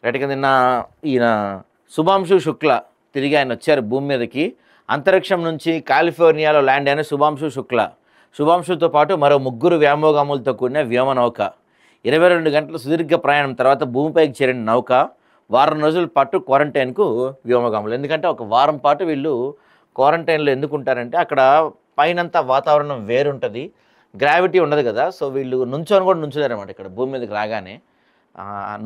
Right కింద ఈయన శుభాంశు శుక్ల తిరిగి ఆయన వచ్చారు భూమి మీదకి. అంతరిక్షం నుంచి కాలిఫోర్నియాలో ల్యాండ్ అయిన శుభాంశు శుక్ల, శుభాంశుతో పాటు మరో 3 వ్యోమగాములతో కూడిన వ్యోమనౌక 22 గంటల సుదీర్ఘ ప్రయాణం తర్వాత భూమిపైకి చేరిన నౌక వారం రోజుల పాటు క్వారంటైన్కు వ్యోమగాములు. ఎందుకంటే ఒక వారం పాటు వీళ్ళు క్వారంటైన్లో ఎందుకు ఉంటారంటే అక్కడ పైనంతా వాతావరణం వేరుంటుంది, గ్రావిటీ ఉండదు కదా. సో వీళ్ళు నుంచొని కూడా నుంచోలేరన్నమాట. ఇక్కడ భూమి మీదకి రాగానే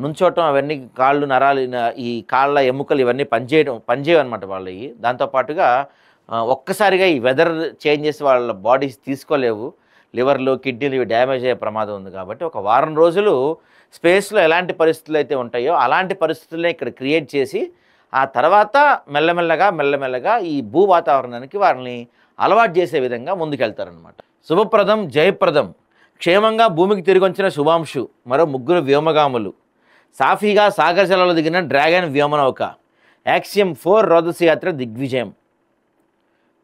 నుంచోటం అవన్నీ కాళ్ళు నరాలు ఈ కాళ్ళ ఎముకలు ఇవన్నీ పనిచేయవన్నమాట వాళ్ళవి. దాంతోపాటుగా ఒక్కసారిగా ఈ వెదర్ చేంజెస్ వాళ్ళ బాడీస్ తీసుకోలేవు, లివర్లు కిడ్నీలు ఇవి డ్యామేజ్ అయ్యే ప్రమాదం ఉంది. కాబట్టి ఒక వారం రోజులు స్పేస్లో ఎలాంటి అయితే ఉంటాయో అలాంటి పరిస్థితులనే ఇక్కడ క్రియేట్ చేసి ఆ తర్వాత మెల్లమెల్లగా ఈ భూ వాతావరణానికి వారిని అలవాటు చేసే విధంగా ముందుకెళ్తారనమాట. శుభప్రదం జయప్రదం క్షేమంగా భూమికి తిరిగి వచ్చిన శుభాంశు, మరో 3 వ్యోమగాములు, సాఫీగా సాగర జలాలు దిగిన డ్రాగన్ వ్యోమనౌక, యాక్సియం 4 రోదసి యాత్ర దిగ్విజయం.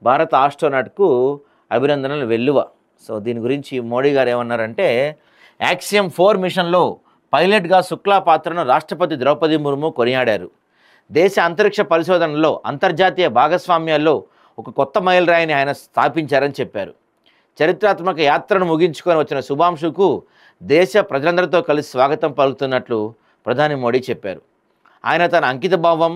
భారత ఆస్ట్రోనాట్కు అభినందనలు వెల్లువ. సో దీని గురించి మోడీ గారు ఏమన్నారంటే, యాక్సియం 4 మిషన్లో పైలట్గా శుక్లా పాత్రను రాష్ట్రపతి ద్రౌపది ముర్ము కొనియాడారు. దేశ అంతరిక్ష పరిశోధనలో అంతర్జాతీయ భాగస్వామ్యాల్లో ఒక కొత్త మైలురాయిని ఆయన స్థాపించారని చెప్పారు. చరిత్రాత్మక యాత్రను ముగించుకొని వచ్చిన శుభాంశుకు దేశ ప్రజలందరితో కలిసి స్వాగతం పలుకుతున్నట్లు ప్రధాని మోడీ చెప్పారు. ఆయన తన అంకితభావం,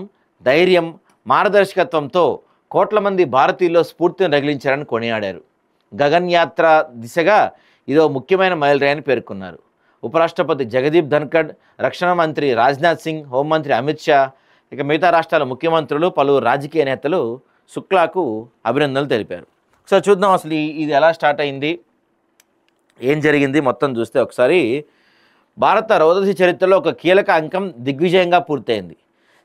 ధైర్యం, మార్గదర్శకత్వంతో కోట్ల మంది భారతీయుల్లో స్ఫూర్తిని రగిలించారని కొనియాడారు. గగన్యాత్ర దిశగా ఇదో ముఖ్యమైన మైలురాయని పేర్కొన్నారు. ఉపరాష్ట్రపతి జగదీప్ ధన్ఖడ్, రక్షణ మంత్రి రాజ్నాథ్ సింగ్, హోంమంత్రి అమిత్ షా, ఇక మిగతా రాష్ట్రాల ముఖ్యమంత్రులు, పలువురు రాజకీయ నేతలు శుక్లాకు అభినందనలు తెలిపారు. సో చూద్దాం అసలు ఇది ఎలా స్టార్ట్ అయింది, ఏం జరిగింది మొత్తం చూస్తే ఒకసారి. భారత రోదసి చరిత్రలో ఒక కీలక అంకం దిగ్విజయంగా పూర్తయింది.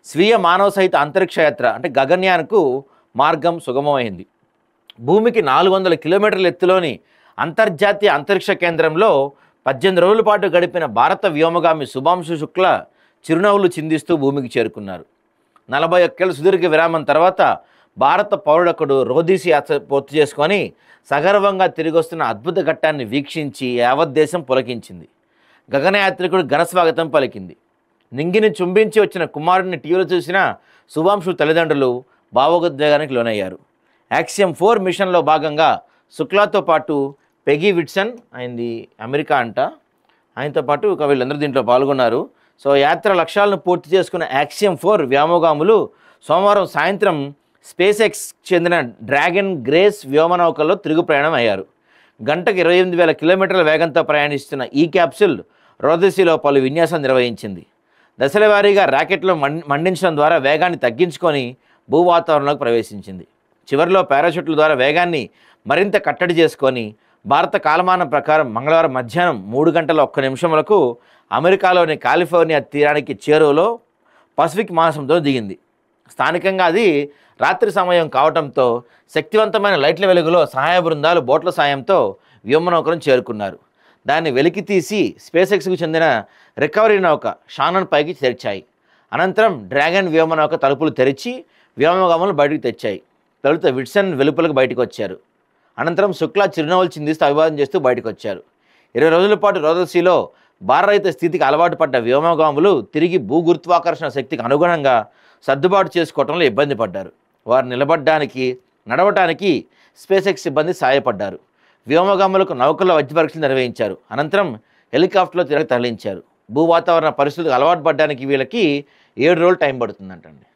స్వీయ మానవ సహిత అంతరిక్ష యాత్ర అంటే గగన్యాన్కు మార్గం సుగమమైంది. భూమికి 400 కిలోమీటర్ల ఎత్తులోని అంతర్జాతీయ అంతరిక్ష కేంద్రంలో 18 రోజుల పాటు గడిపిన భారత వ్యోమగామి శుభాంశు శుక్ల చిరునవ్వులు చిందిస్తూ భూమికి చేరుకున్నారు. 41 ఏళ్ల సుదీర్ఘ విరామం తర్వాత భారత పౌరుడొకడు రోదసి యాత్ర పూర్తి చేసుకొని సగర్వంగా తిరిగి వస్తున్న అద్భుత ఘట్టాన్ని వీక్షించి యావత్ దేశం పులకించింది. గగనయాత్రికుడు ఘనస్వాగతం పలికింది. నింగిని చుంబించి వచ్చిన కుమారుడిని టీవీలో చూసిన శుభాంశు తల్లిదండ్రులు భావోద్వేగానికి లోనయ్యారు. యాక్సియం 4 మిషన్లో భాగంగా శుక్లాతో పాటు పెగీ విట్సన్, ఆయనది అమెరికా అంట, ఆయనతో పాటు వీళ్ళందరూ దీంట్లో పాల్గొన్నారు. సో యాత్ర లక్ష్యాలను పూర్తి చేసుకున్న యాక్సియం 4 వ్యోమగాములు సోమవారం సాయంత్రం స్పేస్ ఎక్స్ చెందిన డ్రాగన్ గ్రేస్ వ్యోమనౌకల్లో తిరుగు ప్రయాణం అయ్యారు. గంటకు 28,000 కిలోమీటర్ల వేగంతో ప్రయాణిస్తున్న ఈ క్యాప్సూల్ రోదసిలో పలు విన్యాసం నిర్వహించింది. దశల వారీగా ర్యాకెట్లు మండించడం ద్వారా వేగాన్ని తగ్గించుకొని భూ వాతావరణంలోకి ప్రవేశించింది. చివరిలో పారాషూట్ల ద్వారా వేగాన్ని మరింత కట్టడి చేసుకొని భారత కాలమానం ప్రకారం మంగళవారం మధ్యాహ్నం 3 గంటల 1 నిమిషములకు అమెరికాలోని కాలిఫోర్నియా తీరానికి చేరువలో పసిఫిక్ మహాసముద్రంలో దిగింది. స్థానికంగా అది రాత్రి సమయం కావడంతో శక్తివంతమైన లైట్ల వెలుగులో సహాయ బృందాలు బోట్ల సాయంతో వ్యోమనౌకను చేరుకున్నారు. దాన్ని వెలికి తీసి స్పేస్ ఎక్స్కు చెందిన రికవరీ నౌక షానన్ పైకి చేర్చాయి. అనంతరం డ్రాగన్ వ్యోమనౌక తలుపులు తెరిచి వ్యోమగాములు బయటకు తెచ్చాయి. తొలుత విట్సన్ వెలుపలకు బయటకు వచ్చారు. అనంతరం శుక్లా చిరునవ్వులు చిందిస్తూ అభివాదం చేస్తూ బయటకు వచ్చారు. 20 రోజుల పాటు రోదసిలో భారరహిత స్థితికి అలవాటు పడ్డ వ్యోమగాములు తిరిగి భూగురుత్వాకర్షణ శక్తికి అనుగుణంగా సర్దుబాటు చేసుకోవడంలో ఇబ్బంది పడ్డారు. వారు నిలబడడానికి, నడవటానికి స్పేస్ ఎక్స్ సిబ్బంది సహాయపడ్డారు. వ్యోమగాములకు నౌకల్లో వైద్య పరీక్షలు నిర్వహించారు. అనంతరం హెలికాప్టర్లో తిరిగి తరలించారు. భూ వాతావరణ పరిస్థితులకు అలవాటు పడడానికి వీళ్ళకి 7 రోజులు టైం పడుతుందంటండి.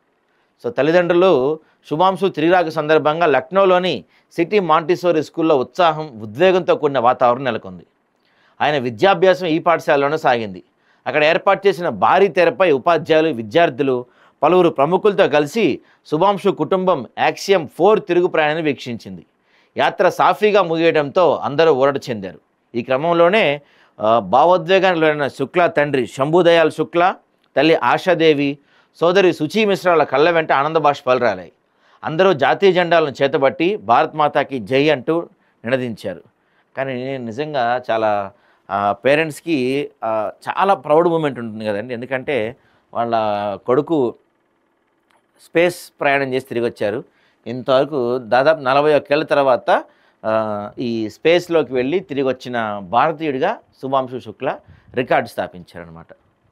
సో తల్లిదండ్రులు శుభాంశు తిరిగిరాక సందర్భంగా లక్నోలోని సిటీ మాంటిసోరీ స్కూల్లో ఉత్సాహం, ఉద్వేగంతో కూడిన వాతావరణం నెలకొంది. ఆయన విద్యాభ్యాసం ఈ పాఠశాలలోనే సాగింది. అక్కడ ఏర్పాటు చేసిన భారీ తెరపై ఉపాధ్యాయులు, విద్యార్థులు, పలువురు ప్రముఖులతో కలిసి శుభాంశు కుటుంబం యాక్సియం 4 తిరుగు ప్రయాణాన్ని వీక్షించింది. యాత్ర సాఫీగా ముగియడంతో అందరూ ఊరట చెందారు. ఈ క్రమంలోనే భావోద్వేగానికి లోనైన శుక్లా తండ్రి శంభుదయాల్ శుక్లా, తల్లి ఆశాదేవి, సోదరి శుచి మిశ్రాల కళ్ళ వెంట ఆనంద బాష్పాలు రాలాయి. అందరూ జాతీయ జెండాలను చేతబట్టి భారత్ మాతాకి జై అంటూ నినదించారు. కానీ నిజంగా చాలా పేరెంట్స్కి చాలా ప్రౌడ్ మూమెంట్ ఉంటుంది కదండి. ఎందుకంటే వాళ్ళ కొడుకు స్పేస్ ప్రయాణం చేసి తిరిగి వచ్చారు. ఇంతవరకు దాదాపు 41 ఏళ్ళ తర్వాత ఈ స్పేస్లోకి వెళ్ళి తిరిగి వచ్చిన భారతీయుడిగా శుభాంశు శుక్లా రికార్డు స్థాపించారనమాట.